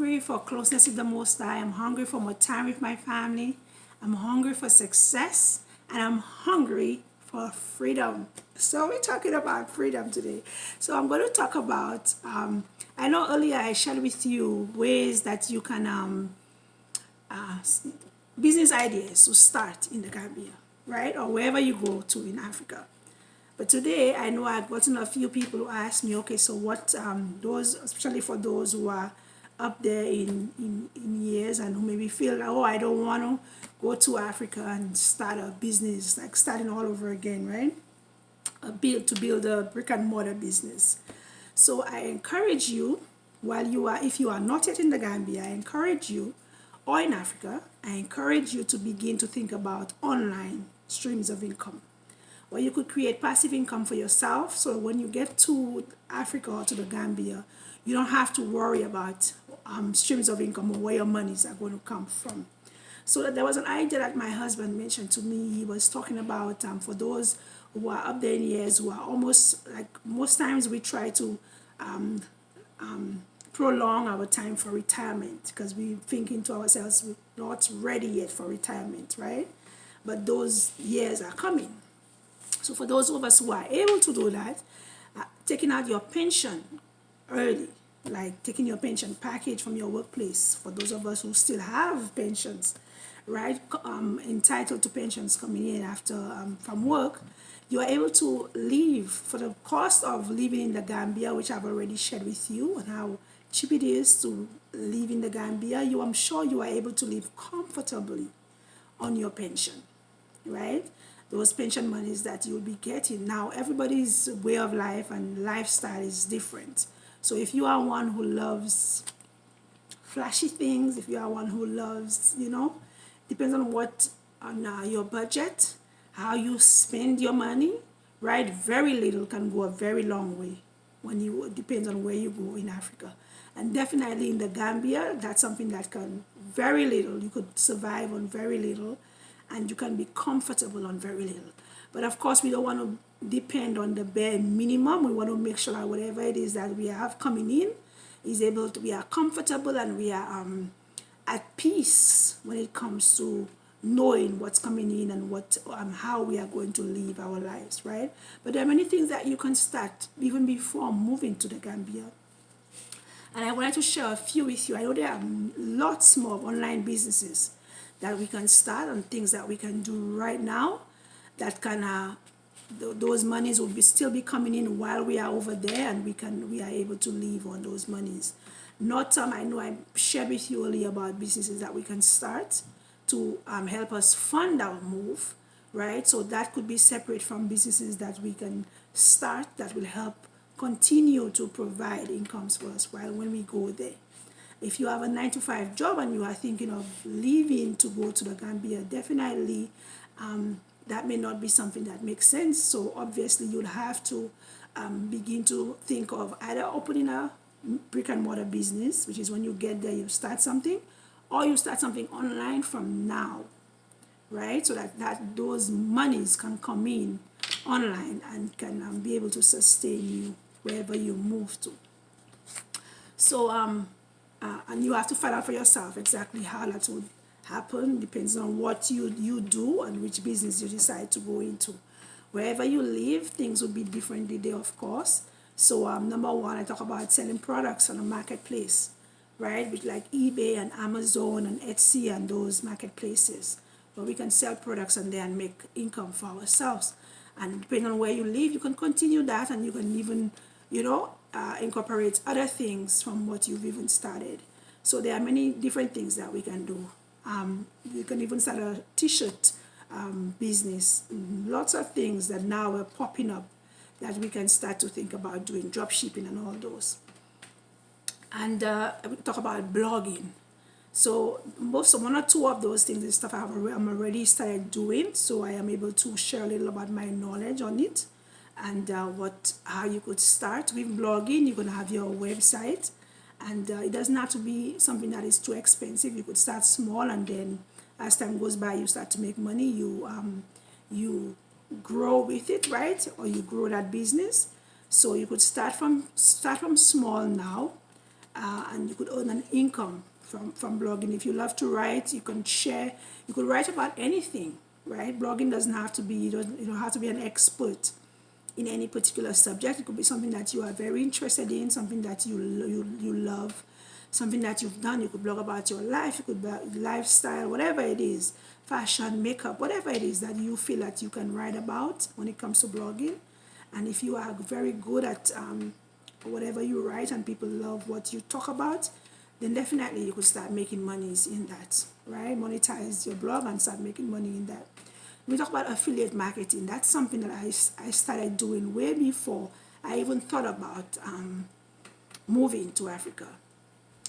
hungry for closeness with the Most High. I'm hungry for more time with my family. I'm hungry for success. And I'm hungry for freedom. So we're talking about freedom today. So I'm going to talk about, I know earlier I shared with you ways that you can, business ideas to start in the Gambia, right? Or wherever you go to in Africa. But today, I know I've gotten a few people who ask me, okay, so what, those, especially for those who are up there in years and who maybe feel like, oh, I don't want to go to Africa and start a business, like starting all over again, right? To build a brick and mortar business. So I encourage you, while you are, if you are not yet in the Gambia, I encourage you, or in Africa, I encourage you to begin to think about online streams of income, where you could create passive income for yourself. So when you get to Africa or to the Gambia, you don't have to worry about streams of income or where your monies are going to come from. So there was an idea that my husband mentioned to me. He was talking about for those who are up there in years, who are almost like, most times we try to prolong our time for retirement because we're thinking to ourselves, we're not ready yet for retirement, right? But those years are coming. So for those of us who are able to do that, taking out your pension early, like taking your pension package from your workplace, for those of us who still have pensions, right, entitled to pensions coming in after from work, you are able to live for the cost of living in the Gambia, which I've already shared with you, and how cheap it is to live in the Gambia. I'm sure you are able to live comfortably on your pension, right? Those pension monies that you'll be getting. Now, everybody's way of life and lifestyle is different. So if you are one who loves flashy things, if you are one who loves, depends on your budget, how you spend your money, right? Very little can go a very long way it depends on where you go in Africa. And definitely in the Gambia, that's something that can, very little, you could survive on very little, and you can be comfortable on very little. But of course, we don't want to depend on the bare minimum. We want to make sure that whatever it is that we have coming in is able to, we are comfortable and we are at peace when it comes to knowing what's coming in and how we are going to live our lives, right? But there are many things that you can start even before moving to the Gambia. And I wanted to share a few with you. I know there are lots more online businesses that we can start and things that we can do right now that can those monies will still be coming in while we are over there, and we are able to live on those monies. Not I know I shared with you earlier about businesses that we can start to help us fund our move, right? So that could be separate from businesses that we can start that will help continue to provide incomes for us while when we go there. If you have a 9-to-5 job and you are thinking of leaving to go to the Gambia, definitely that may not be something that makes sense. So obviously you'll have to begin to think of either opening a brick and mortar business, which is when you get there, you start something, or you start something online from now, right? So that those monies can come in online and can be able to sustain you wherever you move to. So and you have to find out for yourself exactly how that would happen. Depends on what you do and which business you decide to go into. Wherever you live, things will be differently there, of course. So number one, I talk about selling products on a marketplace, right? With like eBay and Amazon and Etsy and those marketplaces, where we can sell products and then make income for ourselves. And depending on where you live, you can continue that, and you can even, incorporate other things from what you've even started. So there are many different things that we can do. You can even start a t-shirt business. Lots of things that now are popping up that we can start to think about doing, drop shipping and all those. And we talk about blogging. So one or two of those things is stuff I'm already started doing. So I am able to share a little about my knowledge on it, and how you could start with blogging. You're gonna have your website, and it doesn't have to be something that is too expensive. You could start small, and then as time goes by, you start to make money. You grow with it, right? Or you grow that business. So you could start from small now. and you could earn an income from blogging. If you love to write, you can share. You could write about anything, right? Blogging doesn't have to be, you don't have to be an expert in any particular subject. It could be something that you are very interested in, something that you love, something that you've done. You could blog about your life, you could blog lifestyle, whatever it is, fashion, makeup, whatever it is that you feel that you can write about when it comes to blogging. And if you are very good at whatever you write and people love what you talk about, then definitely you could start making monies in that, right? Monetize your blog and start making money in that. We talk about affiliate marketing. That's something that I started doing way before I even thought about moving to Africa.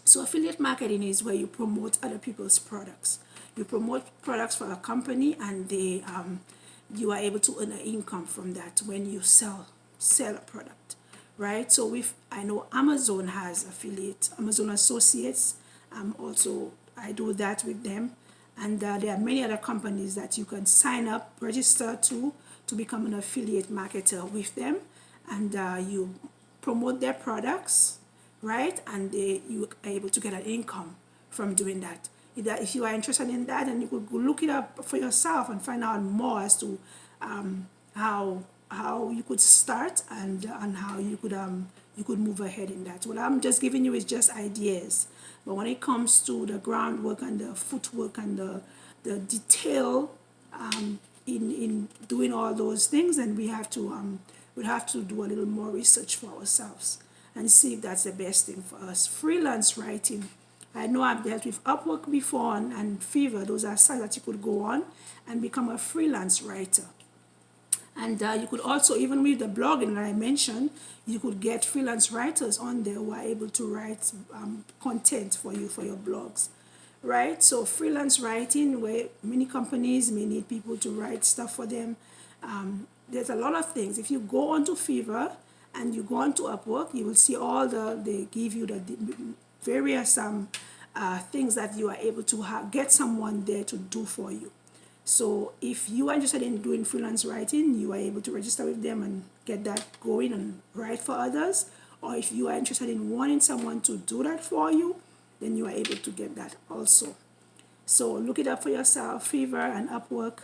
So affiliate marketing is where you promote other people's products. You promote products for a company, and you are able to earn an income from that when you sell a product, right? So I know Amazon has affiliate, Amazon Associates. Also, I do that with them. And there are many other companies that you can sign up, register to become an affiliate marketer with them. And you promote their products, right? And you are able to get an income from doing that. If you are interested in that, and you could go look it up for yourself and find out more as to how you could start and how you could move ahead in that. What I'm just giving you is just ideas. But when it comes to the groundwork and the footwork and the detail in doing all those things, then we'd have to do a little more research for ourselves and see if that's the best thing for us. Freelance writing. I know I've dealt with Upwork before and Fiverr. Those are sites that you could go on and become a freelance writer. And you could also, even with the blogging that I mentioned, you could get freelance writers on there who are able to write content for you for your blogs, right? So freelance writing, where many companies may need people to write stuff for them. There's a lot of things. If you go onto Fiverr and you go onto Upwork, you will see they give you the various things that you are able to get someone there to do for you. So if you are interested in doing freelance writing, you are able to register with them and get that going and write for others. Or if you are interested in wanting someone to do that for you, then you are able to get that also. So look it up for yourself, Fiverr and Upwork,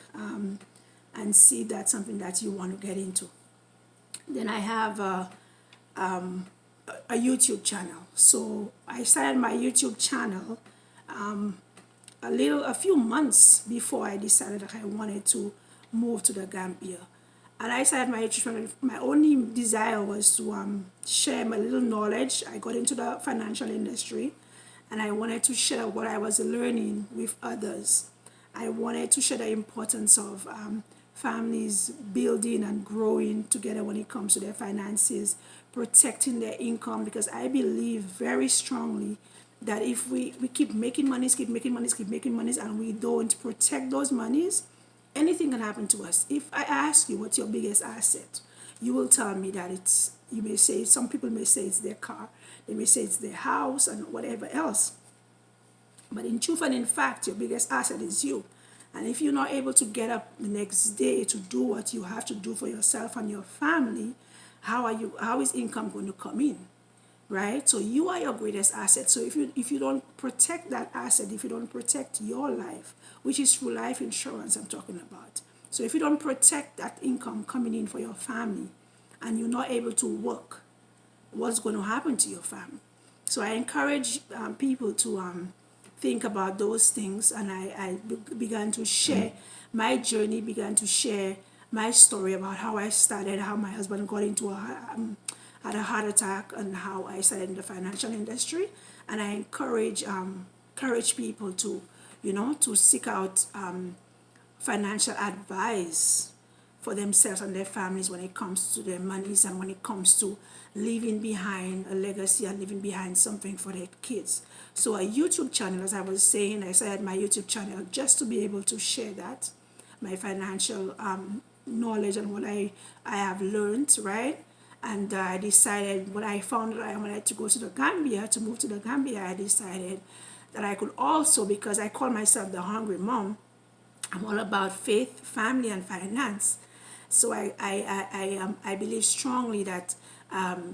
and see if that's something that you want to get into. Then I have a YouTube channel. So I started my YouTube channel a few months before I decided that I wanted to move to the Gambia. And I started my YouTube channel. My only desire was to share my little knowledge. I got into the financial industry, and I wanted to share what I was learning with others. I wanted to share the importance of families building and growing together when it comes to their finances, protecting their income, because I believe very strongly that if we keep making monies, and we don't protect those monies, anything can happen to us. If I ask you what's your biggest asset, you will tell me that you may say, some people may say it's their car, they may say it's their house and whatever else. But in truth and in fact, your biggest asset is you. And if you're not able to get up the next day to do what you have to do for yourself and your family, how is income going to come in? Right? So you are your greatest asset. So if you don't protect that asset, if you don't protect your life, which is through life insurance I'm talking about. So if you don't protect that income coming in for your family and you're not able to work, what's going to happen to your family? So I encourage people to think about those things, and I began to share my journey, began to share my story about how I started, how my husband got into had a heart attack, and how I started in the financial industry. And I encourage people to, to seek out financial advice for themselves and their families when it comes to their monies and when it comes to leaving behind a legacy and leaving behind something for their kids. So a YouTube channel, as I was saying, I started my YouTube channel just to be able to share that, my financial knowledge and what I have learned, right? And I decided, when I found that I wanted to go to the Gambia, to move to the Gambia, I decided that I could also, because I call myself the hungry mom, I'm all about faith, family, and finance. So I believe strongly that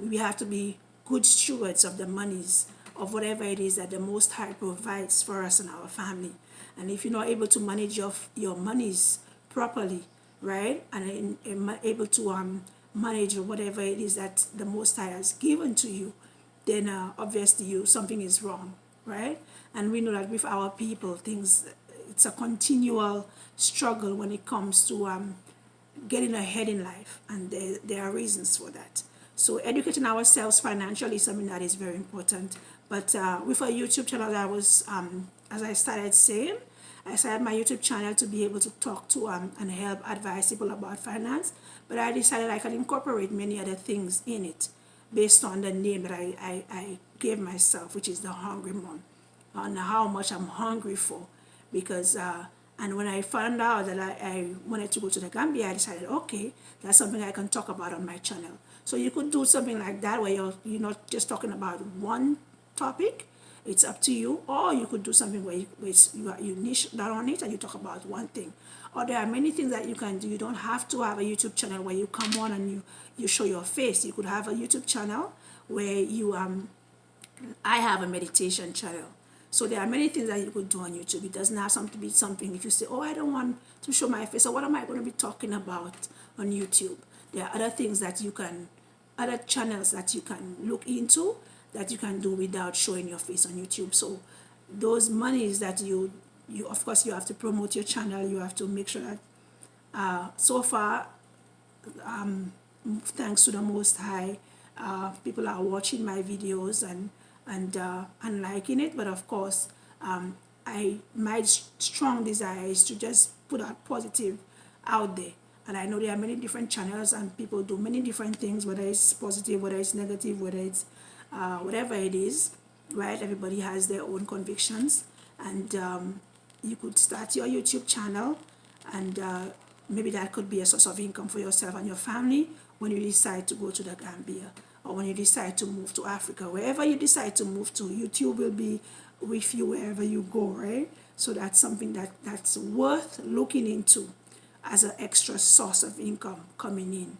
we have to be good stewards of the monies of whatever it is that the Most High provides for us and our family. And if you're not able to manage your monies properly, right, and able to manage whatever it is that the Most High has given to you, then obviously something is wrong, right? And we know that with our people, it's a continual struggle when it comes to getting ahead in life, and there are reasons for that. So educating ourselves financially is something that is very important. But with a YouTube channel, I was, as I started saying, I started my YouTube channel to be able to talk to and help advise people about finance. But I decided I could incorporate many other things in it based on the name that I gave myself, which is the Hungry Mom, on how much I'm hungry for. Because and when I found out that I wanted to go to the Gambia, I decided, okay, that's something I can talk about on my channel. So you could do something like that where you're not just talking about one topic. It's up to you. Or you could do something where you niche down on it and you talk about one thing. Or there are many things that you can do. You don't have to have a YouTube channel where you come on and you show your face. You could have a YouTube channel where I have a meditation channel. So there are many things that you could do on YouTube. It doesn't have to be something, if you say, oh, I don't want to show my face, so what am I going to be talking about on YouTube? There are other things that other channels that you can look into that you can do without showing your face on YouTube. So those monies that you of course, you have to promote your channel. You have to make sure that so far, thanks to the Most High, people are watching my videos and liking it. But of course, my strong desire is to just put out positive out there. And I know there are many different channels and people do many different things, whether it's positive, whether it's negative, whether it's whatever it is, right? Everybody has their own convictions. And you could start your YouTube channel, and maybe that could be a source of income for yourself and your family when you decide to go to the Gambia, or when you decide to move to Africa. Wherever you decide to move to, YouTube will be with you wherever you go, right? So that's something that's worth looking into as an extra source of income coming in,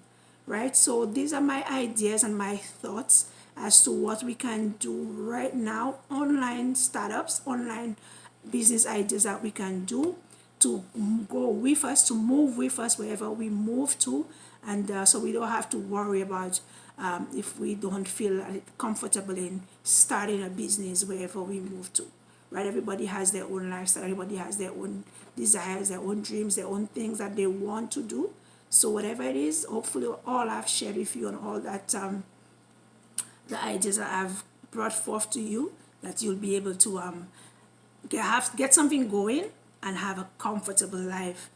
right? So these are my ideas and my thoughts as to what we can do right now, online startups, online business ideas that we can do to go with us, to move with us wherever we move to, and so we don't have to worry about if we don't feel comfortable in starting a business wherever we move to, right? Everybody has their own lifestyle, everybody has their own desires, their own dreams, their own things that they want to do. So whatever it is, hopefully all I've shared with you and all that the ideas that I've brought forth to you, that you'll be able to get something going and have a comfortable life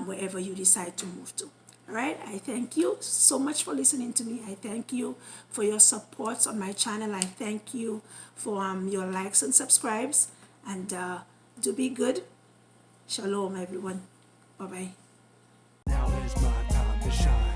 wherever you decide to move to. All right, I thank you so much for listening to me. I thank you for your support on my channel. I thank you for your likes and subscribes. And do be good. Shalom, everyone. Bye-bye. Now is my time to shine.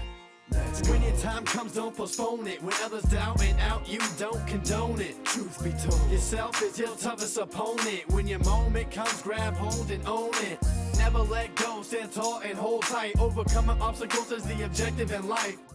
When your time comes, don't postpone it. When others down and out, you don't condone it. Truth be told, yourself is your toughest opponent. When your moment comes, grab hold and own it. Never let go, stand tall and hold tight. Overcoming obstacles is the objective in life.